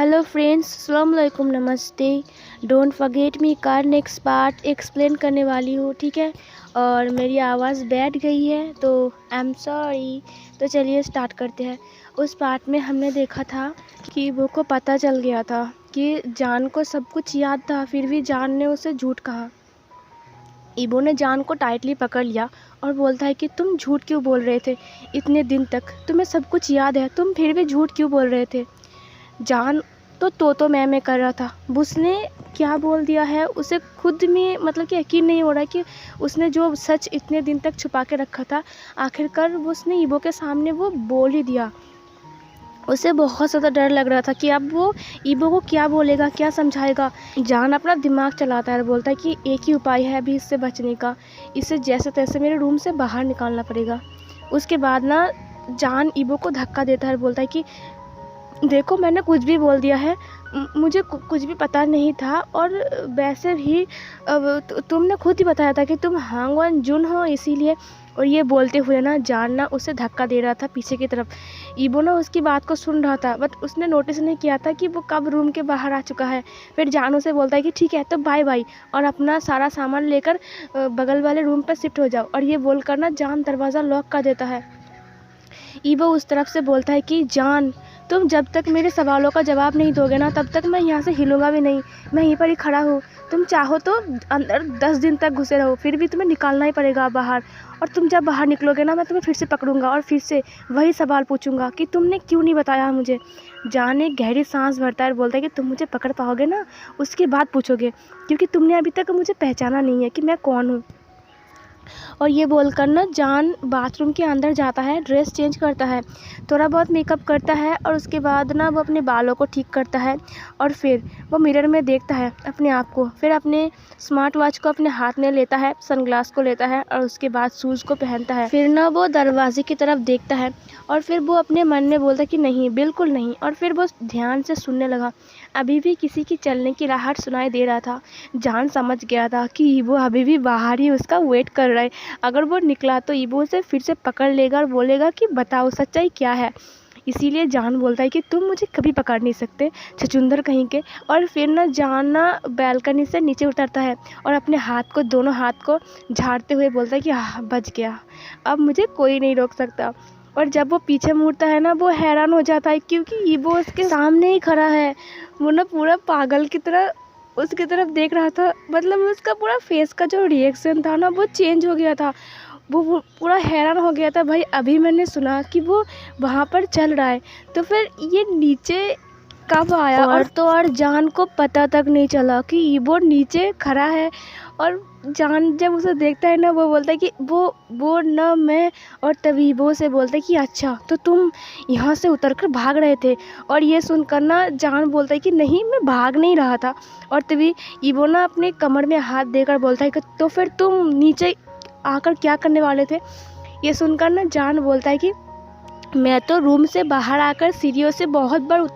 Hello friends, अस्सलाम वालेकुम, नमस्ते। Don't forget me car next part explain करने वाली हूँ, ठीक है। और मेरी आवाज़ बैठ गई है तो आई एम सॉरी। तो चलिए स्टार्ट करते हैं। उस पार्ट में हमने देखा था कि ईबो को पता चल गया था कि जान को सब कुछ याद था, फिर भी जान ने उसे झूठ कहा। ईबो ने जान को टाइटली पकड़ लिया और बोलता है कि तुम झूठ क्यों बोल रहे थे इतने दिन तक, तुम्हें सब कुछ याद है, तुम फिर भी झूठ क्यों बोल रहे थे। जान तो मैं कर रहा था। उसने क्या बोल दिया है उसे खुद में मतलब कि यकीन नहीं हो रहा है कि उसने जो सच इतने दिन तक छुपा के रखा था, आखिरकार उसने ईबो के सामने वो बोल ही दिया। उसे बहुत ज़्यादा डर लग रहा था कि अब वो ईबो को क्या बोलेगा, क्या समझाएगा। जान अपना दिमाग चलाता है और बोलता है कि एक ही उपाय है अभी इससे बचने का, इसे जैसे तैसे मेरे रूम से बाहर निकालना पड़ेगा। उसके बाद ना जान ईबो को धक्का देता है और बोलता है कि देखो, मैंने कुछ भी बोल दिया है, मुझे कुछ भी पता नहीं था। और वैसे भी तुमने खुद ही बताया था कि तुम हांगवन जुन हो, इसीलिए। और ये बोलते हुए ना जान ना उसे धक्का दे रहा था पीछे की तरफ। ईबो ना उसकी बात को सुन रहा था, बट उसने नोटिस नहीं किया था कि वो कब रूम के बाहर आ चुका है। फिर जान उसे बोलता है कि ठीक है तो बाय बाय, और अपना सारा सामान लेकर बगल वाले रूम पर शिफ्ट हो जाओ। और ये बोलकर ना जान दरवाज़ा लॉक कर देता है। ईबो उस तरफ से बोलता है कि जान, तुम जब तक मेरे सवालों का जवाब नहीं दोगे ना, तब तक मैं यहाँ से हिलूंगा भी नहीं। मैं यहीं पर ही खड़ा हूँ। तुम चाहो तो अंदर 10 दिन तक घुसे रहो, फिर भी तुम्हें निकालना ही पड़ेगा बाहर। और तुम जब बाहर निकलोगे ना, मैं तुम्हें फिर से पकड़ूंगा और फिर से वही सवाल पूछूंगा कि तुमने क्यों नहीं बताया मुझे। जान एक गहरी सांस भरता है और बोलता है कि तुम मुझे पकड़ पाओगे ना, उसके बाद पूछोगे, क्योंकि तुमने अभी तक मुझे पहचाना नहीं है कि मैं कौन हूँ। और ये बोलकर ना जान बाथरूम के अंदर जाता है, ड्रेस चेंज करता है, थोड़ा बहुत मेकअप करता है, और उसके बाद ना वो अपने बालों को ठीक करता है। और फिर वो मिरर में देखता है अपने आप को, फिर अपने स्मार्ट वॉच को अपने हाथ में लेता है, सनग्लास को लेता है, और उसके बाद शूज़ को पहनता है। फिर ना वो दरवाजे की तरफ देखता है और फिर वो अपने मन में बोलता है कि नहीं, बिल्कुल नहीं। और फिर वो ध्यान से सुनने लगा। अभी भी किसी की चलने की आहट सुनाई दे रहा था। जान समझ गया था कि वो अभी भी बाहर ही उसका वेट कर रहा है। अगर वो निकला तो ईबो उसे फिर से पकड़ लेगा और बोलेगा कि बताओ सच्चाई क्या है। इसीलिए जान बोलता है कि तुम मुझे कभी पकड़ नहीं सकते, छछूंदर कहीं के। और फिर ना जान ना बैल्कनी से नीचे उतरता है और अपने हाथ को, दोनों हाथ को झाड़ते हुए बोलता है कि बच गया, अब मुझे कोई नहीं रोक सकता। और जब वो पीछे मुड़ता है ना, वो हैरान हो जाता है क्योंकि ईबो उसके सामने ही खड़ा है। वो ना पूरा पागल की तरह उसकी तरफ देख रहा था। मतलब उसका पूरा फेस का जो रिएक्शन था ना, वो चेंज हो गया था। वो पूरा हैरान हो गया था, भाई अभी मैंने सुना कि वो वहाँ पर चल रहा है, तो फिर ये नीचे कब आया। और तो और जान को पता तक नहीं चला कि ईबो नीचे खड़ा है। और जान जब उसे देखता है ना, वो बोलता है कि वो न मैं। और तभी ईबो से बोलता है कि अच्छा तो तुम यहाँ से उतरकर भाग रहे थे। और ये सुनकर ना जान बोलता है कि नहीं, मैं भाग नहीं रहा था। और तभी ईबो ना अपने कमर में हाथ देकर बोलता है कि तो फिर तुम नीचे आकर क्या करने वाले थे। ये सुनकर ना जान बोलता है कि मैं तो रूम से बाहर आकर सीढ़ियों से बहुत बार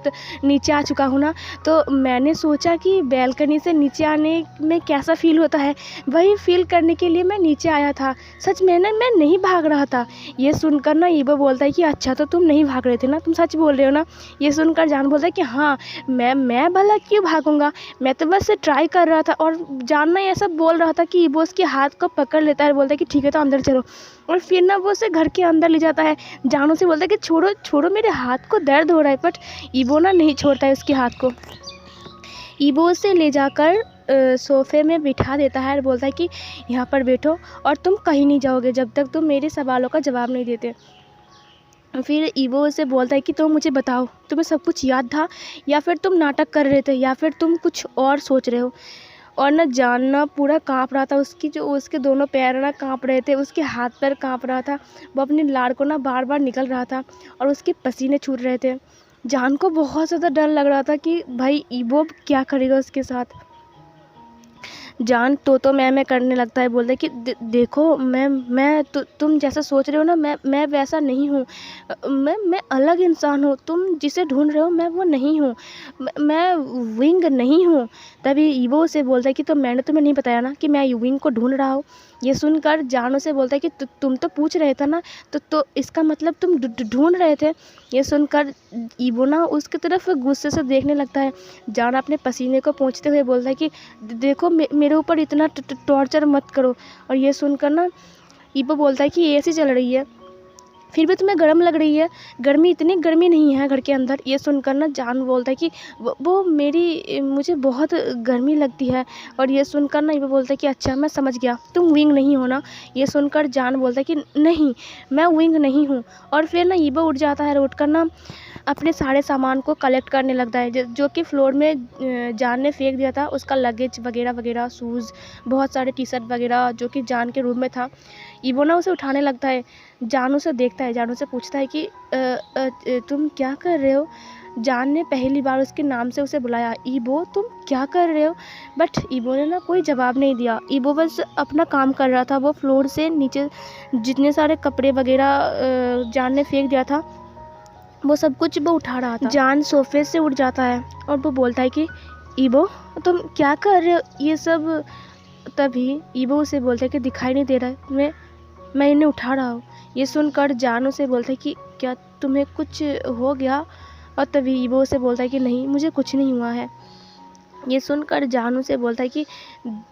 नीचे आ चुका हूँ ना, तो मैंने सोचा कि बैल्कनी से नीचे आने में कैसा फ़ील होता है, वही फील करने के लिए मैं नीचे आया था। सच में ना, मैं नहीं भाग रहा था। ये सुनकर ना ईबो बोलता है कि अच्छा तो तुम नहीं भाग रहे थे ना, तुम सच बोल रहे हो ना। ये सुनकर जान बोलता है कि हाँ, मैं भला क्यों भागूंगा, मैं तो बस ट्राई कर रहा था। और जान ना ये सब बोल रहा था कि ईबो उसके हाथ को पकड़ लेता है, बोलता है कि ठीक है तो अंदर चलो। और फिर ना वो उसे घर के अंदर ले जाता है। जानू से बोलता है कि छोड़ो छोड़ो, मेरे हाथ को दर्द हो रहा है। बट ईबो ना नहीं छोड़ता है उसके हाथ को। ईबो उसे ले जाकर सोफ़े में बिठा देता है और बोलता है कि यहाँ पर बैठो और तुम कहीं नहीं जाओगे जब तक तुम मेरे सवालों का जवाब नहीं देते। फिर ईबो उसे बोलता है कि तुम मुझे बताओ, तुम्हें सब कुछ याद था, या फिर तुम नाटक कर रहे थे, या फिर तुम कुछ और सोच रहे हो। और ना जानना पूरा काँप रहा था, उसके दोनों पैर ना काँप रहे थे, उसके हाथ पैर काँप रहा था। वो अपनी लाड़ को ना बार बार निकल रहा था और उसके पसीने छूट रहे थे। जान को बहुत ज़्यादा डर लग रहा था कि भाई ईबो क्या करेगा उसके साथ। जान तो मैं करने लगता है, बोलता है कि देखो, तुम जैसा सोच रहे हो ना, मैं वैसा नहीं हूँ। मैं अलग इंसान हूँ। तुम जिसे ढूंढ रहे हो मैं वो नहीं हूँ। मैं विंग नहीं हूँ। तभी ईबो से बोलता है कि तो मैंने तुम्हें नहीं बताया ना कि मैं विंग को ढूंढ रहा हूँ। ये सुनकर जान उसे बोलता है कि तुम तो पूछ रहे थे ना, तो इसका मतलब तुम ढूंढ रहे थे। ये सुनकर ईबो ना उसकी तरफ गुस्से से देखने लगता है। जान अपने पसीने को पोंछते हुए बोलता है कि देखो मेरे ऊपर इतना टॉर्चर मत करो। और ये सुनकर ना ईबो बोलता है कि एसी चल रही है, फिर भी तुम्हें गर्म लग रही है, इतनी गर्मी नहीं है घर के अंदर। ये सुनकर ना जान बोलता है कि मुझे बहुत गर्मी लगती है। और ये सुनकर ना ईबो बोलता है कि अच्छा मैं समझ गया, तुम विंग नहीं हो ना। ये सुनकर जान बोलता है कि नहीं, मैं विंग नहीं हूँ। और फिर ना ईबो उठ जाता है और उठकर ना अपने सारे सामान को कलेक्ट करने लगता है जो कि फ्लोर में जान ने फेंक दिया था। उसका लगेज वगैरह वगैरह, शूज़, बहुत सारे टी शर्ट वगैरह जो कि जान के रूम में था। ईबो ना उसे उठाने लगता है। जान उसे देखता है, जान उसे पूछता है कि तुम क्या कर रहे हो। जान ने पहली बार उसके नाम से उसे बुलाया, ईबो तुम क्या कर रहे हो। बट ईबो ने ना कोई जवाब नहीं दिया। ईबो बस अपना काम कर रहा था। वो फ्लोर से नीचे जितने सारे कपड़े वगैरह जान ने फेंक दिया था, वो सब कुछ वो उठा रहा था। जान सोफे से उठ जाता है और वो बोलता है कि ईबो तुम क्या कर रहे हो ये सब। तभी ईबो उसे बोलता है कि दिखाई नहीं दे रहा है, मैं इन्हें उठा रहा हूँ। ये सुनकर जान उसे बोलता है कि क्या तुम्हें कुछ हो गया। और तभी ईबो उसे बोलता है कि नहीं, मुझे कुछ नहीं हुआ है। ये सुनकर जान उसे बोलता है कि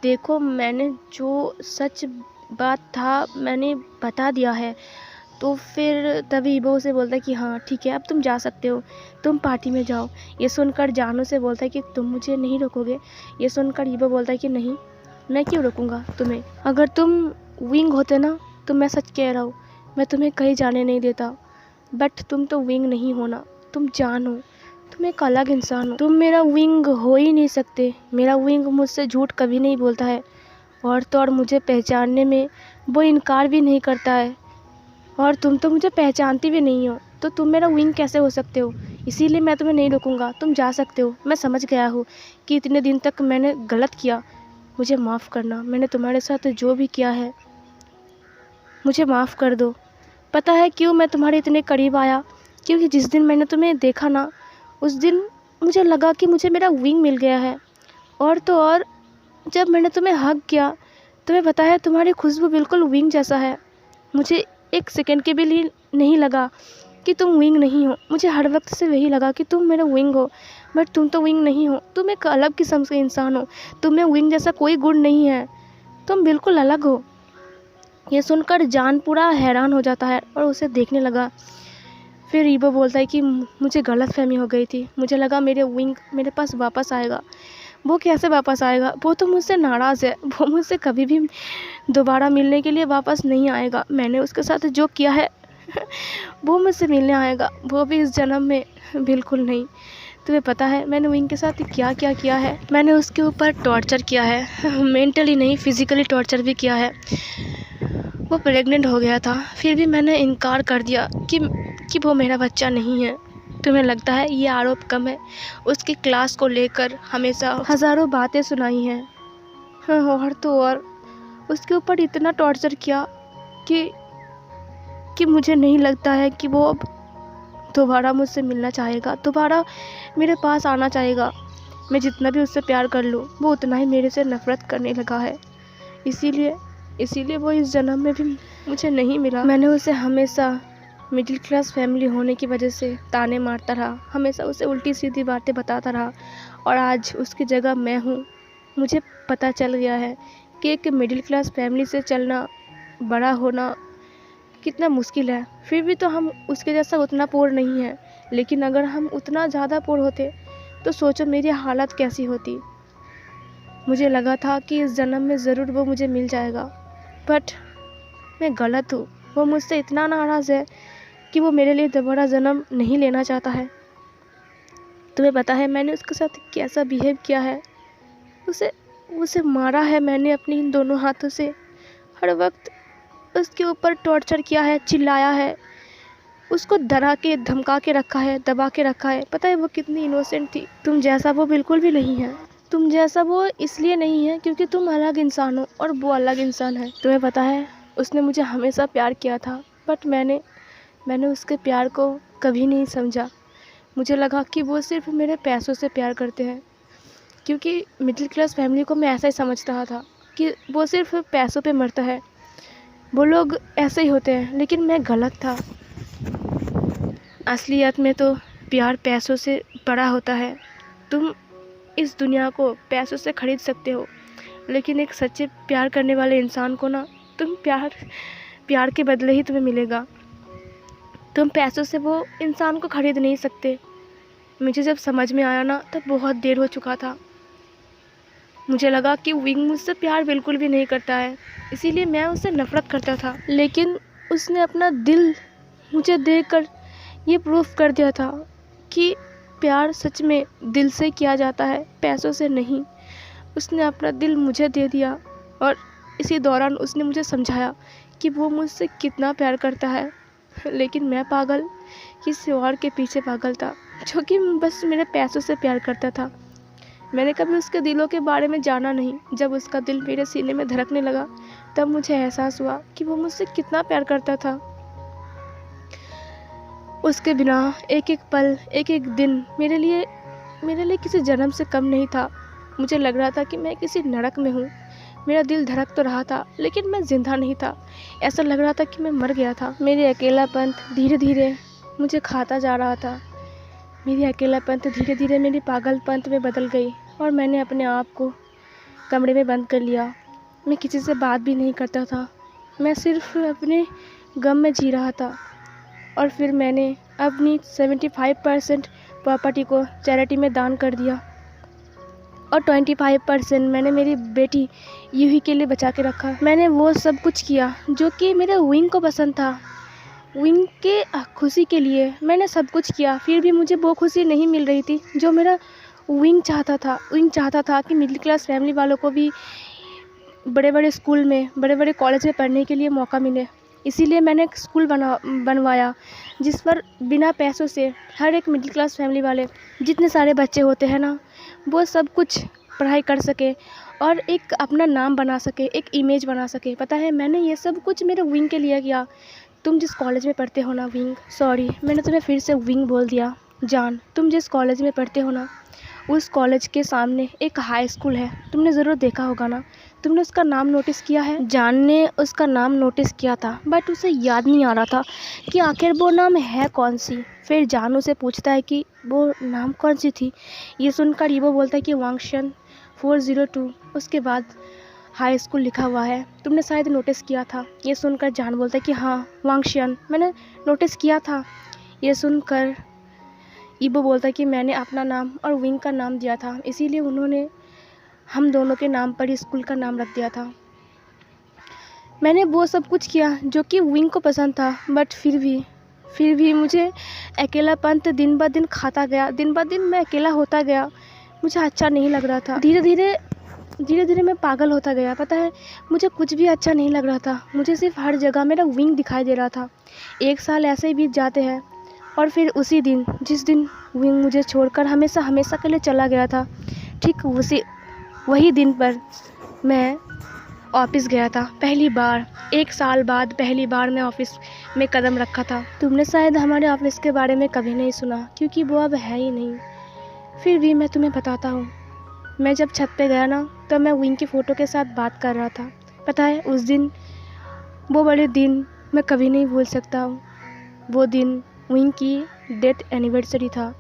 देखो मैंने जो सच बात था मैंने बता दिया है। तो फिर तभी ईबो उसे बोलता है कि हाँ ठीक है, अब तुम जा सकते हो, तुम पार्टी में जाओ। ये सुनकर जानू से बोलता है कि तुम मुझे नहीं रोकोगे। ये सुनकर ईबो बोलता है कि नहीं, मैं क्यों रोकूंगा तुम्हें। अगर तुम विंग होते ना तो मैं सच कह रहा हूँ, मैं तुम्हें कहीं जाने नहीं देता। बट तुम तो विंग नहीं हो ना, तुम जान हो, तुम एक अलग इंसान हो। तुम मेरा विंग हो ही नहीं सकते। मेरा विंग मुझसे झूठ कभी नहीं बोलता है, और तो और मुझे पहचानने में वो इनकार भी नहीं करता है। और तुम तो मुझे पहचानती भी नहीं हो, तो तुम मेरा विंग कैसे हो सकते हो। इसीलिए मैं तुम्हें नहीं रोकूंगा, तुम जा सकते हो। मैं समझ गया हूँ कि इतने दिन तक मैंने गलत किया, मुझे माफ़ करना। मैंने तुम्हारे साथ जो भी किया है मुझे माफ़ कर दो। पता है क्यों मैं तुम्हारे इतने करीब आया, क्योंकि जिस दिन मैंने तुम्हें देखा ना, उस दिन मुझे लगा कि मुझे मेरा विंग मिल गया है। और तो और जब मैंने तुम्हें हग किया, तुम्हें पता है तुम्हारी खुशबू बिल्कुल विंग जैसा है। मुझे एक सेकंड के भी लिए नहीं लगा कि तुम विंग नहीं हो। मुझे हर वक्त से वही लगा कि तुम मेरा विंग हो, बट तुम तो विंग नहीं हो। तुम एक अलग किस्म के इंसान हो, तुम्हें विंग जैसा कोई गुण नहीं है, तुम बिल्कुल अलग हो। ये सुनकर जान पूरा हैरान हो जाता है और उसे देखने लगा। फिर ईबो बोलता है कि मुझे गलतफहमी हो गई थी, मुझे लगा मेरे विंग मेरे पास वापस आएगा। वो कैसे वापस आएगा, वो तो मुझसे नाराज़ है, वो मुझसे कभी भी दोबारा मिलने के लिए वापस नहीं आएगा। मैंने उसके साथ जो किया है वो मुझसे मिलने आएगा, वो भी इस जन्म में बिल्कुल नहीं। तुम्हें पता है मैंने विंग के साथ क्या क्या किया है। मैंने उसके ऊपर टॉर्चर किया है, मेंटली नहीं फिज़िकली टॉर्चर भी किया है। वो प्रेग्नेंट हो गया था, फिर भी मैंने इनकार कर दिया कि वो मेरा बच्चा नहीं है। तुम्हें लगता है ये आरोप कम है। उसकी क्लास को लेकर हमेशा हज़ारों बातें सुनाई हैं। हाँ, और तो और उसके ऊपर इतना टॉर्चर किया कि मुझे नहीं लगता है कि वो अब दोबारा मुझसे मिलना चाहेगा, दोबारा मेरे पास आना चाहेगा। मैं जितना भी उससे प्यार कर लूँ, वो उतना ही मेरे से नफ़रत करने लगा है। इसीलिए वो इस जन्म में भी मुझे नहीं मिला। मैंने उसे हमेशा मिडिल क्लास फैमिली होने की वजह से ताने मारता रहा, हमेशा उसे उल्टी सीधी बातें बताता रहा। और आज उसकी जगह मैं हूँ। मुझे पता चल गया है कि एक मिडिल क्लास फैमिली से चलना, बड़ा होना कितना मुश्किल है। फिर भी तो हम उसके जैसा उतना पुअर नहीं है, लेकिन अगर हम उतना ज़्यादा पुअर होते तो सोचो मेरी हालत कैसी होती। मुझे लगा था कि इस जन्म में ज़रूर वो मुझे मिल जाएगा, बट मैं गलत हूँ। वो मुझसे इतना नाराज़ है कि वो मेरे लिए दोबारा जन्म नहीं लेना चाहता है। तुम्हें पता है मैंने उसके साथ कैसा बिहेव किया है। उसे मारा है मैंने अपनी इन दोनों हाथों से। हर वक्त उसके ऊपर टॉर्चर किया है, चिल्लाया है, उसको डरा के धमका के रखा है, दबा के रखा है। पता है वो कितनी इनोसेंट थी। तुम जैसा वो बिल्कुल भी नहीं है। तुम जैसा वो इसलिए नहीं है क्योंकि तुम अलग इंसान हो और वो अलग इंसान है। तुम्हें पता है उसने मुझे हमेशा प्यार किया था, बट मैंने उसके प्यार को कभी नहीं समझा। मुझे लगा कि वो सिर्फ मेरे पैसों से प्यार करते हैं, क्योंकि मिडिल क्लास फैमिली को मैं ऐसा ही समझ रहा था कि वो सिर्फ पैसों पे मरता है। वो लोग ऐसे ही होते हैं, लेकिन मैं गलत था। असलियत में तो प्यार पैसों से बड़ा होता है। तुम इस दुनिया को पैसों से ख़रीद सकते हो, लेकिन एक सच्चे प्यार करने वाले इंसान को ना, तुम प्यार के बदले ही तुम्हें मिलेगा। तुम पैसों से वो इंसान को ख़रीद नहीं सकते। मुझे जब समझ में आया ना, तब बहुत देर हो चुका था। मुझे लगा कि विंग मुझसे प्यार बिल्कुल भी नहीं करता है, इसीलिए मैं उससे नफ़रत करता था। लेकिन उसने अपना दिल मुझे देकर ये प्रूफ कर दिया था कि प्यार सच में दिल से किया जाता है, पैसों से नहीं। उसने अपना दिल मुझे दे दिया और इसी दौरान उसने मुझे समझाया कि वो मुझसे कितना प्यार करता है। लेकिन मैं पागल किसी और के पीछे पागल था, जो कि बस मेरे पैसों से प्यार करता था। मैंने कभी उसके दिलों के बारे में जाना नहीं। जब उसका दिल मेरे सीने में धड़कने लगा, तब मुझे एहसास हुआ कि वो मुझसे कितना प्यार करता था। उसके बिना एक एक पल, एक एक दिन मेरे लिए किसी जन्म से कम नहीं था। मुझे लग रहा था कि मैं किसी नरक में हूँ। मेरा दिल धड़क तो रहा था, लेकिन मैं जिंदा नहीं था। ऐसा लग रहा था कि मैं मर गया था। मेरी अकेलापन धीरे धीरे मुझे खाता जा रहा था। मेरी अकेलापन धीरे धीरे मेरी पागलपन में बदल गई और मैंने अपने आप को कमरे में बंद कर लिया। मैं किसी से बात भी नहीं करता था। मैं सिर्फ अपने गम में जी रहा था। और फिर मैंने अपनी 75% प्रॉपर्टी को चैरिटी में दान कर दिया और 25% मैंने मेरी बेटी यूही के लिए बचा के रखा। मैंने वो सब कुछ किया जो कि मेरे विंग को पसंद था। विंग के खुशी के लिए मैंने सब कुछ किया, फिर भी मुझे वो खुशी नहीं मिल रही थी जो मेरा विंग चाहता था। विंग चाहता था कि मिडिल क्लास फैमिली वालों को भी बड़े बड़े स्कूल में, बड़े बड़े कॉलेज में पढ़ने के लिए मौका मिले। इसीलिए मैंने एक स्कूल बनवाया जिस पर बिना पैसों से हर एक मिडिल क्लास फैमिली वाले जितने सारे बच्चे होते हैं ना, वो सब कुछ पढ़ाई कर सके और एक अपना नाम बना सके, एक इमेज बना सके। पता है, मैंने ये सब कुछ मेरे विंग के लिए किया। तुम जिस कॉलेज में पढ़ते हो ना विंग, सॉरी मैंने तुम्हें फिर से विंग बोल दिया। जान, तुम जिस कॉलेज में पढ़ते हो ना, उस कॉलेज के सामने एक हाई स्कूल है। तुमने ज़रूर देखा होगा ना। तुमने उसका नाम नोटिस किया है? जान ने उसका नाम नोटिस किया था, बट उसे याद नहीं आ रहा था कि आखिर वो नाम है कौन सी। फिर जान उसे पूछता है कि वो नाम कौन सी थी। ये सुनकर ईबो बोलता है कि वांगशन 402। उसके बाद हाई स्कूल लिखा हुआ है। तुमने शायद नोटिस किया था। ये सुनकर जान बोलता है कि हाँ वांगशन, मैंने नोटिस किया था। ये सुनकर ईबो बोलता है कि मैंने अपना नाम और विंग का नाम दिया था, इसीलिए उन्होंने हम दोनों के नाम पर स्कूल का नाम रख दिया था। मैंने वो सब कुछ किया जो कि विंग को पसंद था, बट फिर भी मुझे अकेलापन दिन ब दिन खाता गया। दिन ब दिन मैं अकेला होता गया। मुझे अच्छा नहीं लग रहा था। धीरे धीरे मैं पागल होता गया। पता है, मुझे कुछ भी अच्छा नहीं लग रहा था। मुझे सिर्फ हर जगह मेरा विंग दिखाई दे रहा था। 1 साल ऐसे ही बीत जाते हैं और फिर उसी दिन, जिस दिन विंग मुझे छोड़कर हमेशा के लिए चला गया था, ठीक वही दिन पर मैं ऑफिस गया था। पहली बार 1 साल बाद पहली बार मैं ऑफिस में कदम रखा था। तुमने शायद हमारे ऑफिस के बारे में कभी नहीं सुना, क्योंकि वो अब है ही नहीं। फिर भी मैं तुम्हें बताता हूँ। मैं जब छत पे गया ना, तब मैं विंग की फ़ोटो के साथ बात कर रहा था। पता है, उस दिन, वो बड़े दिन मैं कभी नहीं भूल सकता हूँ। वो दिन विंग की डेथ एनिवर्सरी था,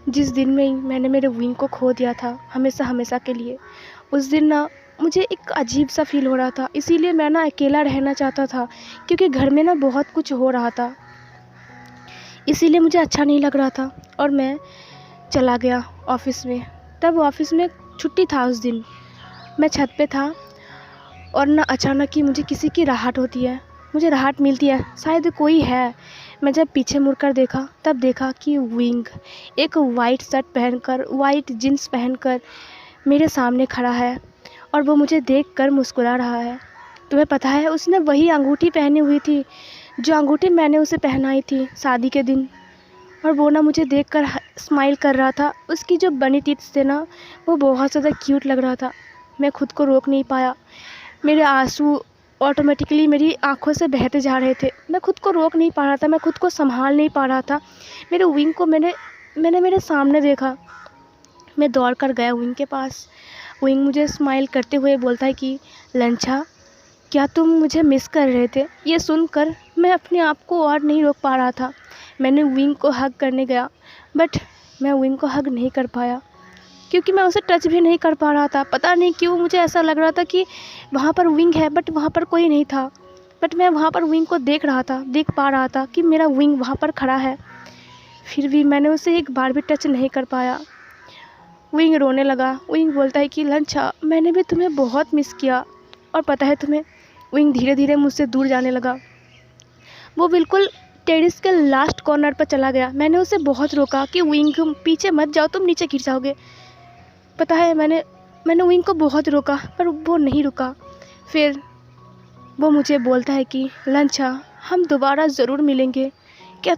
जिस दिन में मैंने मेरे विंग को खो दिया था हमेशा के लिए। उस दिन ना मुझे एक अजीब सा फील हो रहा था, इसीलिए मैं ना अकेला रहना चाहता था, क्योंकि घर में ना बहुत कुछ हो रहा था, इसीलिए मुझे अच्छा नहीं लग रहा था। और मैं चला गया ऑफिस में। तब ऑफिस में छुट्टी था उस दिन। मैं छत पे था और ना अचानक ही मुझे किसी की राहत होती है। मुझे राहत मिलती है, शायद कोई है। मैं जब पीछे मुड़कर देखा, तब देखा कि विंग एक वाइट शर्ट पहनकर, वाइट जीन्स पहनकर मेरे सामने खड़ा है और वो मुझे देखकर मुस्कुरा रहा है। तुम्हें पता है, उसने वही अंगूठी पहनी हुई थी जो अंगूठी मैंने उसे पहनाई थी शादी के दिन। और वो ना मुझे देखकर स्माइल कर रहा था। उसकी जो बनी टीथ थे ना, वो बहुत ज़्यादा क्यूट लग रहा था। मैं खुद को रोक नहीं पाया। मेरे आंसू ऑटोमेटिकली मेरी आंखों से बहते जा रहे थे। मैं खुद को रोक नहीं पा रहा था, मैं खुद को संभाल नहीं पा रहा था। मेरे विंग को मैंने मेरे सामने देखा। मैं दौड़ कर गया विंग के पास। विंग मुझे स्माइल करते हुए बोलता है कि लंचा, क्या तुम मुझे मिस कर रहे थे? ये सुनकर मैं अपने आप को और नहीं रोक पा रहा था। मैंने विंग को हग करने गया, बट मैं विंग को हग नहीं कर पाया क्योंकि मैं उसे टच भी नहीं कर पा रहा था। पता नहीं क्यों मुझे ऐसा लग रहा था कि वहाँ पर विंग है, बट वहाँ पर कोई नहीं था। बट मैं वहाँ पर विंग को देख पा रहा था कि मेरा विंग वहाँ पर खड़ा है। फिर भी मैंने उसे एक बार भी टच नहीं कर पाया। विंग रोने लगा। विंग बोलता है कि लंचा, मैंने भी तुम्हें बहुत मिस किया। और पता है तुम्हें, विंग धीरे धीरे मुझसे दूर जाने लगा। वो बिल्कुल टेरेस के लास्ट कॉर्नर पर चला गया। मैंने उसे बहुत रोका कि विंग पीछे मत जाओ, तुम नीचे गिर जाओगे। पता है मैंने विंग को बहुत रोका, पर वो नहीं रुका। फिर वो मुझे बोलता है कि लंचा, हम दोबारा ज़रूर मिलेंगे। क्या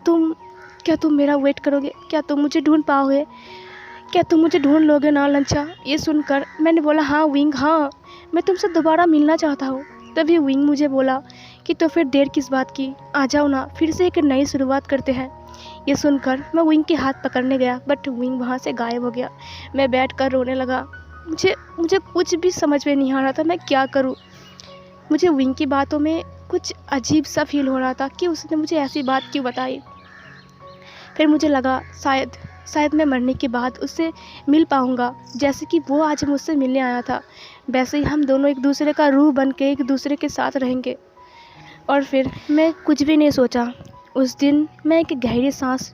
तुम मेरा वेट करोगे? क्या तुम मुझे ढूंढ पाओगे? क्या तुम मुझे ढूंढ लोगे ना लंचा? ये सुनकर मैंने बोला, हाँ विंग, हाँ, मैं तुमसे दोबारा मिलना चाहता हूँ। तभी विंग मुझे बोला कि तो फिर देर किस बात की, आ जाओ ना, फिर से एक नई शुरुआत करते हैं। ये सुनकर मैं विंग के हाथ पकड़ने गया, बट विंग वहाँ से गायब हो गया। मैं बैठ कर रोने लगा। मुझे कुछ भी समझ में नहीं आ रहा था मैं क्या करूँ। मुझे विंग की बातों में कुछ अजीब सा फील हो रहा था कि उसने मुझे ऐसी बात क्यों बताई। फिर मुझे लगा शायद मैं मरने के बाद उससे मिल पाऊँगा, जैसे कि वो आज मुझसे मिलने आया था। वैसे ही हम दोनों एक दूसरे का रूह बन के एक दूसरे के साथ रहेंगे। और फिर मैं कुछ भी नहीं सोचा। उस दिन मैं एक गहरी सांस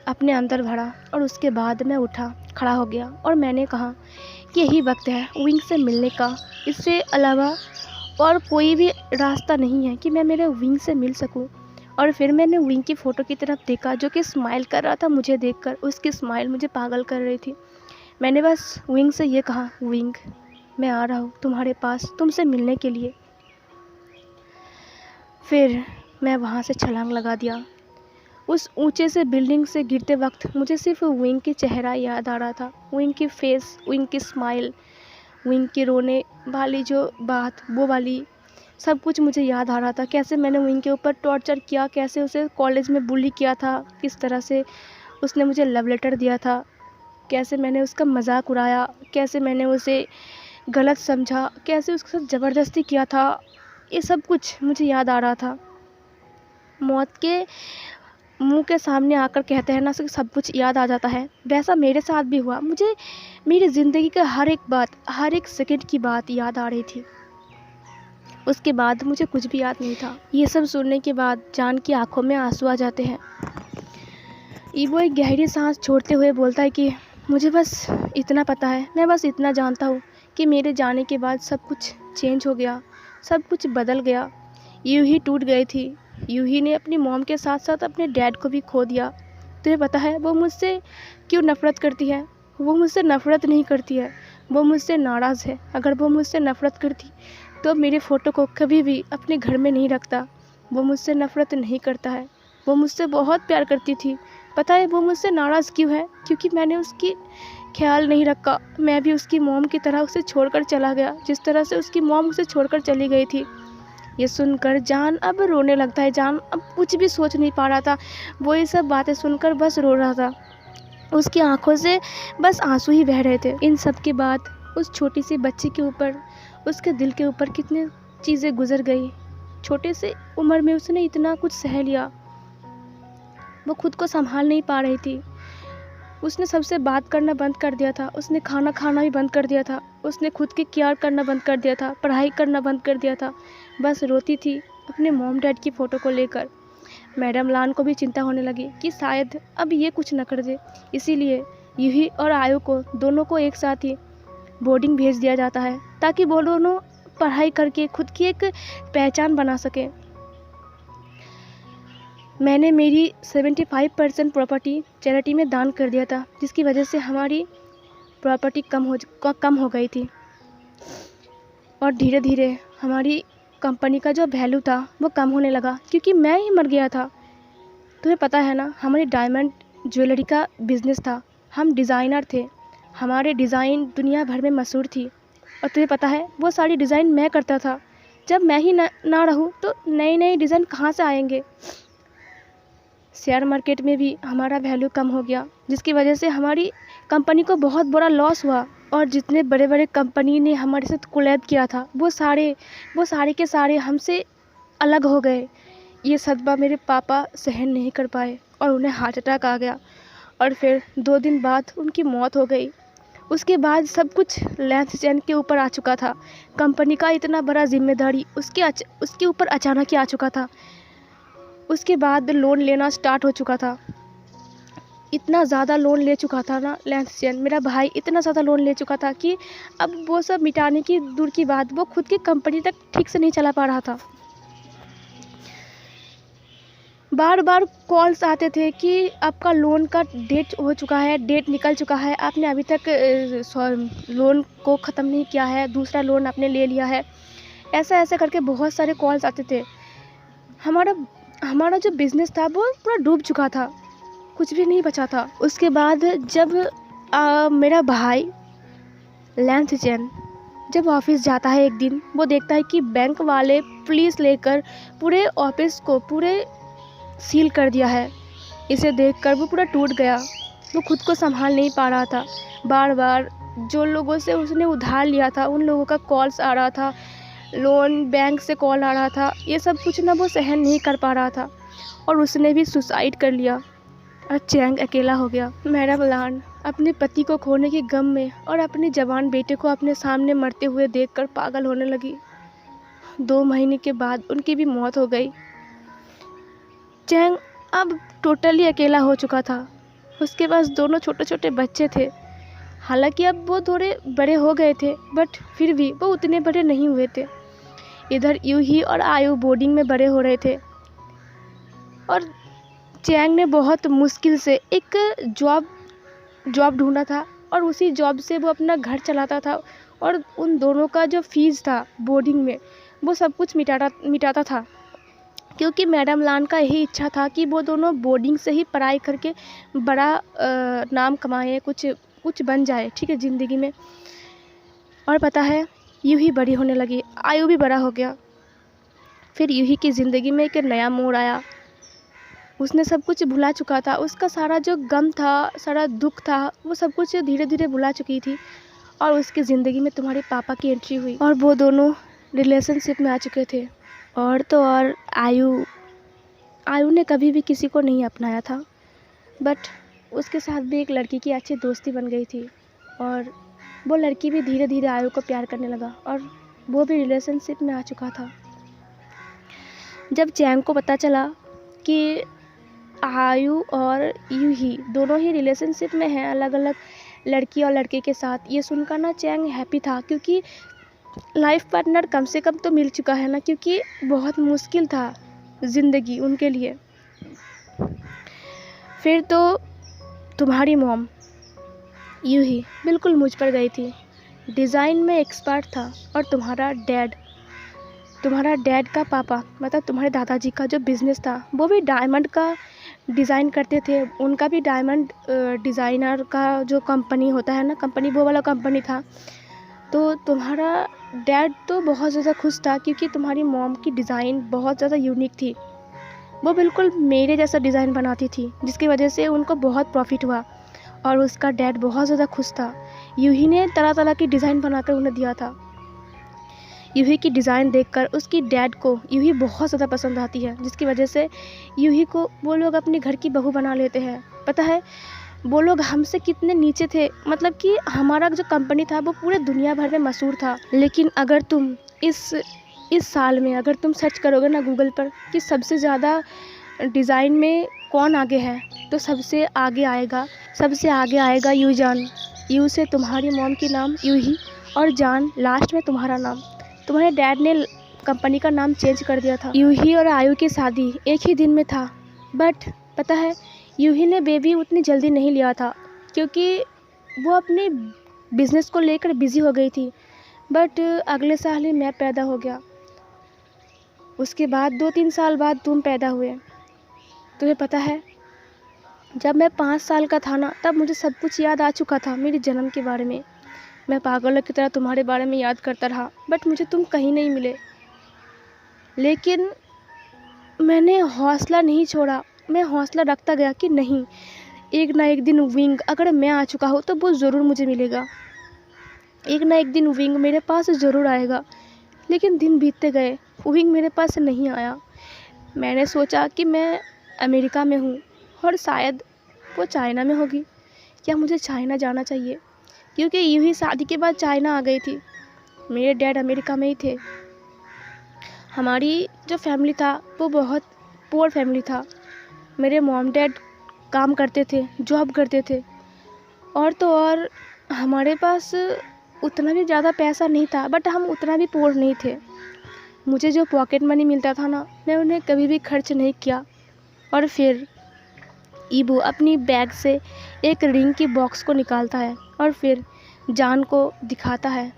अपने अंदर भरा और उसके बाद मैं उठा, खड़ा हो गया और मैंने कहा कि यही वक्त है विंग से मिलने का। इससे अलावा और कोई भी रास्ता नहीं है कि मैं मेरे विंग से मिल सकूं। और फिर मैंने विंग की फ़ोटो की तरफ देखा, जो कि स्माइल कर रहा था मुझे देखकर। उसकी स्माइल मुझे पागल कर रही थी। मैंने बस विंग से ये कहा, विंग, मैं आ रहा हूँ तुम्हारे पास तुमसे मिलने के लिए। फिर मैं वहाँ से छलांग लगा दिया। उस ऊंचे से बिल्डिंग से गिरते वक्त मुझे सिर्फ विंग की चेहरा याद आ रहा था, विंग की फेस, विंग की स्माइल, विंग की रोने वाली जो बात, वो वाली सब कुछ मुझे याद आ रहा था। कैसे मैंने विंग के ऊपर टॉर्चर किया, कैसे उसे कॉलेज में बुली किया था, किस तरह से उसने मुझे लव लेटर दिया था, कैसे मैंने उसका मजाक उड़ाया, कैसे मैंने उसे गलत समझा, कैसे उसके साथ ज़बरदस्ती किया था। ये सब कुछ मुझे याद आ रहा था। मौत के मुंह के सामने आकर कहते हैं ना, सब कुछ याद आ जाता है। वैसा मेरे साथ भी हुआ। मुझे मेरी ज़िंदगी का हर एक बात, हर एक सेकंड की बात याद आ रही थी। उसके बाद मुझे कुछ भी याद नहीं था। ये सब सुनने के बाद जान की आंखों में आंसू आ जाते हैं। ईवो एक गहरी सांस छोड़ते हुए बोलता है कि मुझे बस इतना पता है, मैं बस इतना जानता हूँ कि मेरे जाने के बाद सब कुछ चेंज हो गया, सब कुछ बदल गया। यूँ ही टूट गई थी। यूही ने अपनी मॉम के साथ साथ अपने डैड को भी खो दिया। तुम्हें पता है वो मुझसे क्यों नफ़रत करती है? वो मुझसे नफ़रत नहीं करती है, वो मुझसे नाराज़ है। अगर वो मुझसे नफ़रत करती तो मेरे फ़ोटो को कभी भी अपने घर में नहीं रखता। वो मुझसे नफ़रत नहीं करता है, वो मुझसे बहुत प्यार करती थी। पता है वो मुझसे नाराज़ क्यों है? क्योंकि मैंने उसकी ख्याल नहीं रखा। मैं भी उसकी मॉम की तरह उसे छोड़कर चला गया, जिस तरह से उसकी मॉम उसे छोड़कर चली गई थी। ये सुनकर जान अब रोने लगता है। जान अब कुछ भी सोच नहीं पा रहा था। वो ये सब बातें सुनकर बस रो रहा था। उसकी आंखों से बस आंसू ही बह रहे थे। इन सब के बाद उस छोटी सी बच्ची के ऊपर, उसके दिल के ऊपर कितनी चीज़ें गुजर गई। छोटे से उम्र में उसने इतना कुछ सह लिया। वो खुद को संभाल नहीं पा रही थी। उसने सबसे बात करना बंद कर दिया था। उसने खाना खाना भी बंद कर दिया था। उसने खुद की केयर करना बंद कर दिया था, पढ़ाई करना बंद कर दिया था। बस रोती थी अपने मॉम डैड की फ़ोटो को लेकर। मैडम लान को भी चिंता होने लगी कि शायद अब ये कुछ न कर दे। इसीलिए यूही और आयु को दोनों को एक साथ ही बोर्डिंग भेज दिया जाता है, ताकि वो दोनों पढ़ाई करके खुद की एक पहचान बना सके। मैंने मेरी 75% प्रॉपर्टी चैरिटी में दान कर दिया था, जिसकी वजह से हमारी प्रॉपर्टी कम हो गई थी। और धीरे धीरे हमारी कंपनी का जो वैल्यू था वो कम होने लगा, क्योंकि मैं ही मर गया था। तुम्हें पता है ना, हमारी डायमंड ज्वेलरी का बिज़नेस था। हम डिज़ाइनर थे। हमारे डिज़ाइन दुनिया भर में मशहूर थी। और तुम्हें पता है वो सारी डिज़ाइन मैं करता था। जब मैं ही ना रहूँ तो नए नए डिज़ाइन कहाँ से आएंगे? शेयर मार्केट में भी हमारा वैल्यू कम हो गया, जिसकी वजह से हमारी कंपनी को बहुत बड़ा लॉस हुआ। और जितने बड़े बड़े कंपनी ने हमारे साथ कोलैब किया था वो सारे के सारे हमसे अलग हो गए। ये सदमा मेरे पापा सहन नहीं कर पाए और उन्हें हार्ट अटैक आ गया और फिर 2 दिन बाद उनकी मौत हो गई। उसके बाद सब कुछ लैंस चैन के ऊपर आ चुका था। कंपनी का इतना बड़ा जिम्मेदारी उसके ऊपर अचानक ही आ चुका था। उसके बाद लोन लेना स्टार्ट हो चुका था। इतना ज़्यादा लोन ले चुका था ना लैंस चैन, मेरा भाई इतना ज़्यादा लोन ले चुका था कि अब वो सब मिटाने की दूर की बात, वो खुद की कंपनी तक ठीक से नहीं चला पा रहा था। बार बार कॉल्स आते थे कि आपका लोन का डेट हो चुका है, डेट निकल चुका है, आपने अभी तक लोन को ख़त्म नहीं किया है, दूसरा लोन आपने ले लिया है। ऐसा ऐसा करके बहुत सारे कॉल्स आते थे। हमारा जो बिज़नेस था वो पूरा डूब चुका था, कुछ भी नहीं बचा था। उसके बाद जब मेरा भाई लैंस चैन जब ऑफिस जाता है एक दिन, वो देखता है कि बैंक वाले पुलिस लेकर पूरे ऑफिस को सील कर दिया है। इसे देखकर वो पूरा टूट गया। वो खुद को संभाल नहीं पा रहा था। बार बार जो लोगों से उसने उधार लिया था उन लोगों का कॉल्स आ रहा था, लोन बैंक से कॉल आ रहा था। ये सब कुछ ना वो सहन नहीं कर पा रहा था और उसने भी सुसाइड कर लिया और चैंग अकेला हो गया। मेरा बलान अपने पति को खोने के गम में और अपने जवान बेटे को अपने सामने मरते हुए देखकर पागल होने लगी। 2 महीने के बाद उनकी भी मौत हो गई। चैंग अब टोटली अकेला हो चुका था। उसके पास दोनों छोटे छोटे बच्चे थे। हालांकि अब वो थोड़े बड़े हो गए थे, बट फिर भी वो उतने बड़े नहीं हुए थे। इधर यूही और आयु बोर्डिंग में बड़े हो रहे थे और चैंग ने बहुत मुश्किल से एक जॉब ढूंढा था और उसी जॉब से वो अपना घर चलाता था और उन दोनों का जो फीस था बोर्डिंग में वो सब कुछ मिटाता था, क्योंकि मैडम लान का यही इच्छा था कि वो दोनों बोर्डिंग से ही पढ़ाई करके बड़ा नाम कमाए, कुछ बन जाए, ठीक है, ज़िंदगी में। और पता है यूँ ही बड़ी होने लगी, आयु भी बड़ा हो गया। फिर यूँ की ज़िंदगी में एक नया मोड़ आया। उसने सब कुछ भुला चुका था। उसका सारा जो गम था, सारा दुख था, वो सब कुछ धीरे धीरे भुला चुकी थी और उसकी ज़िंदगी में तुम्हारे पापा की एंट्री हुई और वो दोनों रिलेशनशिप में आ चुके थे। और तो और आयु ने कभी भी किसी को नहीं अपनाया था, बट उसके साथ भी एक लड़की की अच्छी दोस्ती बन गई थी और वो लड़की भी धीरे धीरे आयु को प्यार करने लगा और वो भी रिलेशनशिप में आ चुका था। जब चैंग को पता चला कि आयु और यूही दोनों ही रिलेशनशिप में हैं, अलग अलग लड़की और लड़के के साथ, ये सुनकर ना चैंग हैप्पी था, क्योंकि लाइफ पार्टनर कम से कम तो मिल चुका है ना, क्योंकि बहुत मुश्किल था ज़िंदगी उनके लिए। फिर तो तुम्हारी मॉम यूही बिल्कुल मुझ पर गई थी। डिज़ाइन में एक्सपर्ट था और तुम्हारा डैड का पापा, मतलब तुम्हारे दादाजी का जो बिज़नेस था वो भी डायमंड का डिज़ाइन करते थे। उनका भी डायमंड डिज़ाइनर का जो कंपनी होता है ना, कंपनी वो वाला कंपनी था। तो तुम्हारा डैड तो बहुत ज़्यादा खुश था, क्योंकि तुम्हारी मॉम की डिज़ाइन बहुत ज़्यादा यूनिक थी। वो बिल्कुल मेरे जैसा डिज़ाइन बनाती थी, जिसकी वजह से उनको बहुत प्रॉफिट हुआ और उसका डैड बहुत ज़्यादा खुश था। यूही ने तरह तरह की डिज़ाइन बनाकर उन्हें दिया था। यूही की डिज़ाइन देखकर उसकी डैड को यूही बहुत ज़्यादा पसंद आती है, जिसकी वजह से यूही को वो लोग अपने घर की बहू बना लेते हैं। पता है वो लोग हमसे कितने नीचे थे, मतलब कि हमारा जो कंपनी था वो पूरे दुनिया भर में मशहूर था। लेकिन अगर तुम इस साल में अगर तुम सर्च करोगे ना गूगल पर कि सबसे ज़्यादा डिज़ाइन में कौन आगे है, तो सबसे आगे आएगा यूजान। यू से तुम्हारी मॉम की नाम यूही और जान लास्ट में तुम्हारा नाम। तुम्हारे डैड ने कंपनी का नाम चेंज कर दिया था। यूही और आयु की शादी एक ही दिन में था, बट पता है यूही ने बेबी उतनी जल्दी नहीं लिया था, क्योंकि वो अपने बिज़नेस को लेकर बिज़ी हो गई थी। बट अगले साल ही मैं पैदा हो गया। उसके बाद 2-3 साल बाद तुम पैदा हुए। तुम्हें पता है जब मैं 5 साल का था ना, तब मुझे सब कुछ याद आ चुका था मेरे जन्म के बारे में। मैं पागलों की तरह तुम्हारे बारे में याद करता रहा, बट मुझे तुम कहीं नहीं मिले। लेकिन मैंने हौसला नहीं छोड़ा, मैं हौसला रखता गया कि नहीं, एक ना एक दिन विंग अगर मैं आ चुका हूँ तो वो ज़रूर मुझे मिलेगा। एक ना एक दिन विंग मेरे पास ज़रूर आएगा। लेकिन दिन बीतते गए, विंग मेरे पास नहीं आया। मैंने सोचा कि मैं अमेरिका में हूँ और शायद वो चाइना में होगी, या मुझे चाइना जाना चाहिए, क्योंकि यूँ ही शादी के बाद चाइना आ गई थी। मेरे डैड अमेरिका में ही थे। हमारी जो फैमिली था वो बहुत पुअर फैमिली था। मेरे मॉम डैड काम करते थे, जॉब करते थे, और तो और हमारे पास उतना भी ज़्यादा पैसा नहीं था, बट हम उतना भी पुअर नहीं थे। मुझे जो पॉकेट मनी मिलता था ना, मैं उन्हें कभी भी खर्च नहीं किया। और फिर ईबू अपनी बैग से एक रिंग की बॉक्स को निकालता है और फिर जान को दिखाता है।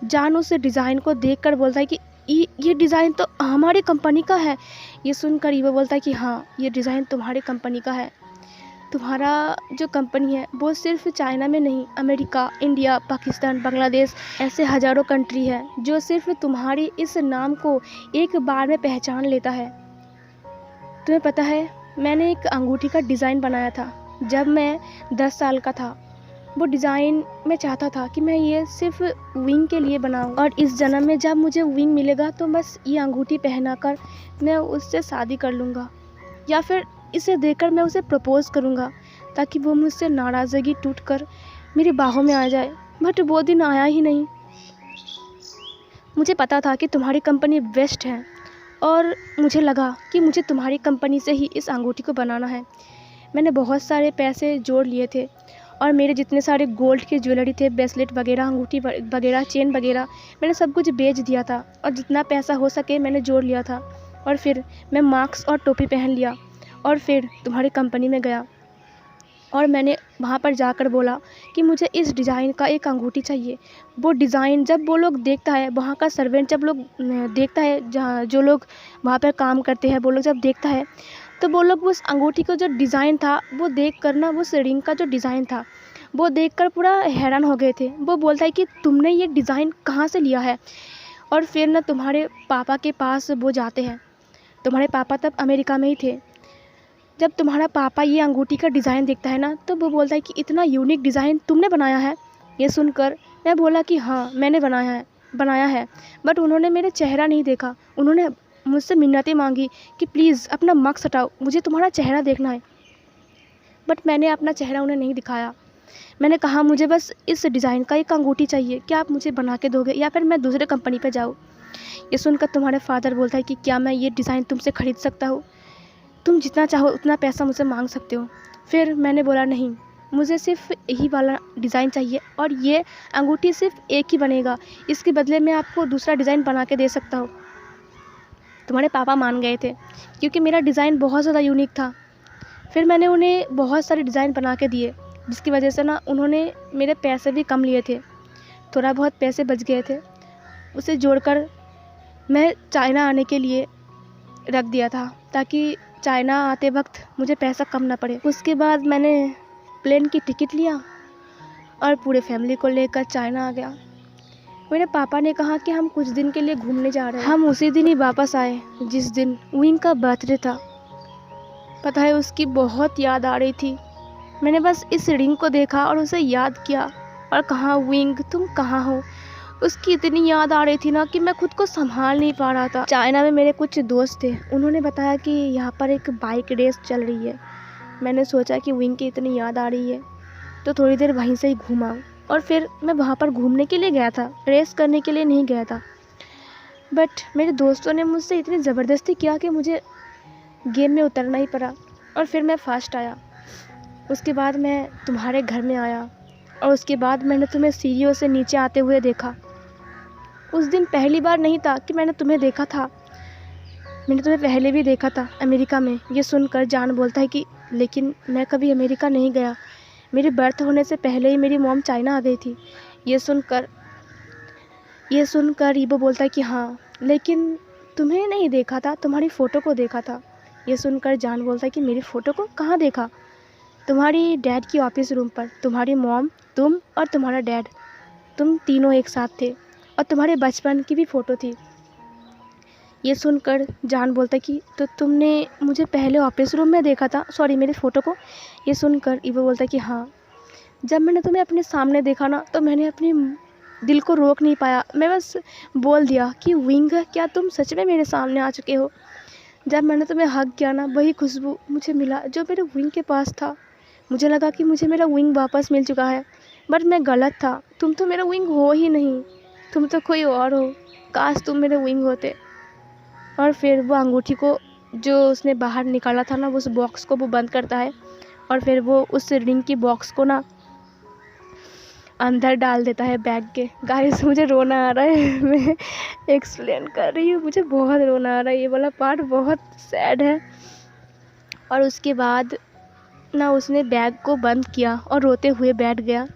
जान उस डिज़ाइन को देखकर बोलता है कि ये डिज़ाइन तो हमारी कंपनी का है। ये सुनकर ईबू बोलता है कि हाँ, ये डिज़ाइन तुम्हारी कंपनी का है। तुम्हारा जो कंपनी है वो सिर्फ चाइना में नहीं, अमेरिका, इंडिया, पाकिस्तान, बांग्लादेश, ऐसे हज़ारों कंट्री है जो सिर्फ तुम्हारी इस नाम को एक बार में पहचान लेता है। तुम्हें पता है, मैंने एक अंगूठी का डिज़ाइन बनाया था जब मैं 10 साल का था। वो डिज़ाइन मैं चाहता था कि मैं ये सिर्फ विंग के लिए बनाऊं, और इस जन्म में जब मुझे विंग मिलेगा तो बस ये अंगूठी पहनाकर मैं उससे शादी कर लूँगा, या फिर इसे देखकर मैं उसे प्रपोज़ करूँगा, ताकि वो मुझसे नाराज़गी टूटकर मेरी बाहों में आ जाए। बट वो दिन आया ही नहीं। मुझे पता था कि तुम्हारी कंपनी बेस्ट है, और मुझे लगा कि मुझे तुम्हारी कंपनी से ही इस अंगूठी को बनाना है। मैंने बहुत सारे पैसे जोड़ लिए थे, और मेरे जितने सारे गोल्ड के ज्वेलरी थे, ब्रेसलेट वगैरह, अंगूठी वगैरह, चेन वगैरह, मैंने सब कुछ बेच दिया था, और जितना पैसा हो सके मैंने जोड़ लिया था। और फिर मैं मास्क और टोपी पहन लिया, और फिर तुम्हारी कंपनी में गया, और मैंने वहाँ पर जाकर बोला कि मुझे इस डिज़ाइन का एक अंगूठी चाहिए। वो डिज़ाइन जब वो लोग देखता है, वहाँ का सर्वेंट जब लोग देखता है, जहाँ जो लोग वहाँ पर काम करते हैं, वो लोग जब देखता है, तो वो लोग उस अंगूठी का जो डिज़ाइन था वो देख कर ना, उस रिंग का जो डिज़ाइन था वो देखकर पूरा हैरान हो गए थे। वो बोलता है कि तुमने ये डिज़ाइन कहाँ से लिया है। और फिर ना तुम्हारे पापा के पास वो जाते हैं। तुम्हारे पापा तब अमेरिका में ही थे। जब तुम्हारा पापा ये अंगूठी का डिज़ाइन देखता है ना, तो वो बोलता है कि इतना यूनिक डिज़ाइन तुमने बनाया है। ये सुनकर मैं बोला कि हाँ, मैंने बनाया है। बट उन्होंने मेरा चेहरा नहीं देखा। उन्होंने मुझसे मिन्नतें मांगी कि प्लीज़ अपना मास्क हटाओ, मुझे तुम्हारा चेहरा देखना है। बट मैंने अपना चेहरा उन्हें नहीं दिखाया। मैंने कहा मुझे बस इस डिज़ाइन का एक अंगूठी चाहिए, क्या आप मुझे बना के दोगे, या फिर मैं दूसरे कंपनी पे जाऊँ। ये सुनकर तुम्हारे फादर बोलता है कि क्या मैं ये डिज़ाइन तुमसे ख़रीद सकता हूँ, तुम जितना चाहो उतना पैसा मुझसे मांग सकते हो। फिर मैंने बोला नहीं, मुझे सिर्फ यही वाला डिज़ाइन चाहिए, और ये अंगूठी सिर्फ एक ही बनेगा, इसके बदले में आपको दूसरा डिज़ाइन बना के दे सकता हूँ। तुम्हारे पापा मान गए थे, क्योंकि मेरा डिज़ाइन बहुत ज़्यादा यूनिक था। फिर मैंने उन्हें बहुत सारे डिज़ाइन बना के दिए, जिसकी वजह से ना उन्होंने मेरे पैसे भी कम लिए थे। थोड़ा बहुत पैसे बच गए थे, उसे जोड़कर मैं चाइना आने के लिए रख दिया था, ताकि चाइना आते वक्त मुझे पैसा कम ना पड़े। उसके बाद मैंने प्लेन की टिकट लिया और पूरे फैमिली को लेकर चाइना आ गया। मेरे पापा ने कहा कि हम कुछ दिन के लिए घूमने जा रहे हैं। हम उसी दिन ही वापस आए जिस दिन विंग का बर्थडे था। पता है, उसकी बहुत याद आ रही थी। मैंने बस इस रिंग को देखा और उसे याद किया और कहा, विंग तुम कहाँ हो। उसकी इतनी याद आ रही थी ना कि मैं खुद को संभाल नहीं पा रहा था। चाइना में मेरे कुछ दोस्त थे, उन्होंने बताया कि यहाँ पर एक बाइक रेस चल रही है। मैंने सोचा कि विंग की इतनी याद आ रही है तो थोड़ी देर वहीं से ही घूमा, और फिर मैं वहाँ पर घूमने के लिए गया था, रेस करने के लिए नहीं गया था। बट मेरे दोस्तों ने मुझसे इतनी ज़बरदस्ती किया कि मुझे गेम में उतरना ही पड़ा, और फिर मैं फर्स्ट आया। उसके बाद मैं तुम्हारे घर में आया, और उसके बाद मैंने तुम्हें सीढ़ियों से नीचे आते हुए देखा। उस दिन पहली बार नहीं था कि मैंने तुम्हें देखा था, मैंने तुम्हें पहले भी देखा था अमेरिका में। ये सुनकर जान बोलता है कि लेकिन मैं कभी अमेरिका नहीं गया, मेरे बर्थ होने से पहले ही मेरी मॉम चाइना आ गई थी। ये सुनकर ईबो बोलता है कि हाँ, लेकिन तुम्हें नहीं देखा था, तुम्हारी फ़ोटो को देखा था। ये सुनकर जान बोलता है कि मेरी फ़ोटो को कहाँ देखा। तुम्हारी डैड की ऑफिस रूम पर तुम्हारी मॉम, तुम और तुम्हारा डैड, तुम तीनों एक साथ थे, और तुम्हारे बचपन की भी फ़ोटो थी। ये सुनकर जान बोलता है कि तो तुमने मुझे पहले ऑफिस रूम में देखा था, सॉरी मेरी फ़ोटो को। ये सुनकर ईबो बोलता है कि हाँ, जब मैंने तुम्हें अपने सामने देखा ना, तो मैंने अपनी दिल को रोक नहीं पाया, मैं बस बोल दिया कि विंग क्या तुम सच में मेरे सामने आ चुके हो। जब मैंने तुम्हें हग किया ना, वही खुशबू मुझे मिला जो मेरे विंग के पास था। मुझे लगा कि मुझे मेरा विंग वापस मिल चुका है, बट मैं गलत था। तुम तो मेरा विंग हो ही नहीं, तुम तो कोई और हो। काश तुम मेरे विंग होते। और फिर वो अंगूठी को जो उसने बाहर निकाला था ना, उस बॉक्स को वो बंद करता है और फिर वो उस रिंग की बॉक्स को ना अंदर डाल देता है बैग के। गाइस मुझे रोना आ रहा है मैं एक्सप्लेन कर रही हूँ, मुझे बहुत रोना आ रहा है। ये वाला पार्ट बहुत सैड है। और उसके बाद ना उसने बैग को बंद किया और रोते हुए बैठ गया।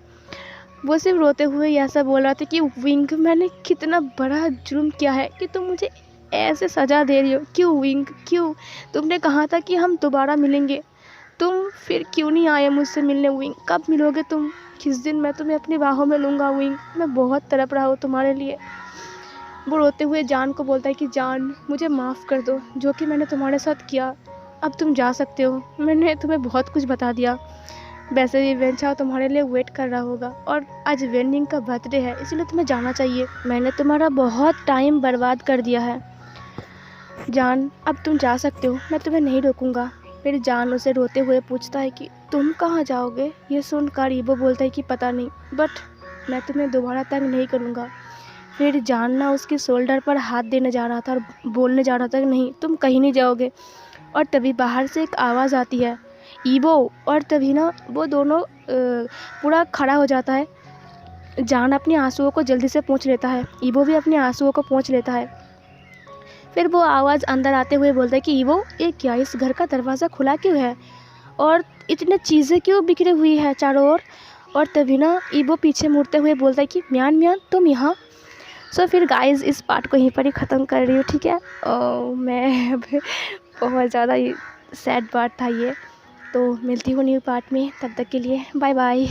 वो सिर्फ रोते हुए ऐसा बोल रहा था कि विंग, मैंने कितना बड़ा जुर्म किया है कि तुम मुझे ऐसे सज़ा दे रही हो। क्यों विंग, क्यों? तुमने कहा था कि हम दोबारा मिलेंगे, तुम फिर क्यों नहीं आए मुझसे मिलने विंग? कब मिलोगे तुम? किस दिन मैं तुम्हें अपनी बाहों में लूँगा विंग? मैं बहुत तड़प रहा हूँ तुम्हारे लिए। वो रोते हुए जान को बोलता है कि जान, मुझे माफ़ कर दो जो कि मैंने तुम्हारे साथ किया। अब तुम जा सकते हो, मैंने तुम्हें बहुत कुछ बता दिया। वैसे भी वेंचाओ तुम्हारे लिए वेट कर रहा होगा और आज वेंडिंग का बर्थडे है, इसलिए तुम्हें जाना चाहिए। मैंने तुम्हारा बहुत टाइम बर्बाद कर दिया है जान, अब तुम जा सकते हो, मैं तुम्हें नहीं रोकूंगा। फिर जान उसे रोते हुए पूछता है कि तुम कहाँ जाओगे? ये सुनकर ईबो बोलता है कि पता नहीं, बट मैं तुम्हें दोबारा तंग नहीं करूँगा। फिर जान ना उसके शोल्डर पर हाथ देने जा रहा था और बोलने जा रहा था कि नहीं, तुम कहीं नहीं जाओगे। और तभी बाहर से एक आवाज़ आती है, ईबो। और तभी ना वो दोनों पूरा खड़ा हो जाता है। जान अपने आंसुओं को जल्दी से पोंछ लेता है, ईबो भी अपने आंसुओं को पोंछ लेता है। फिर वो आवाज़ अंदर आते हुए बोलता है कि ईबो, ये क्या, इस घर का दरवाज़ा खुला क्यों है और इतने चीज़ें क्यों बिखरी हुई है चारों ओर? और तभी ना ईबो पीछे मुड़ते हुए बोलता है कि म्यान म्यान तुम यहाँ। सो फिर गाइस इस पार्ट को यहीं पर ही ख़त्म कर रही हूँ, ठीक है। मैं अब बहुत ज़्यादा सैड पार्ट था ये, तो मिलती हूँ न्यू पार्ट में। तब तक के लिए बाय बाय।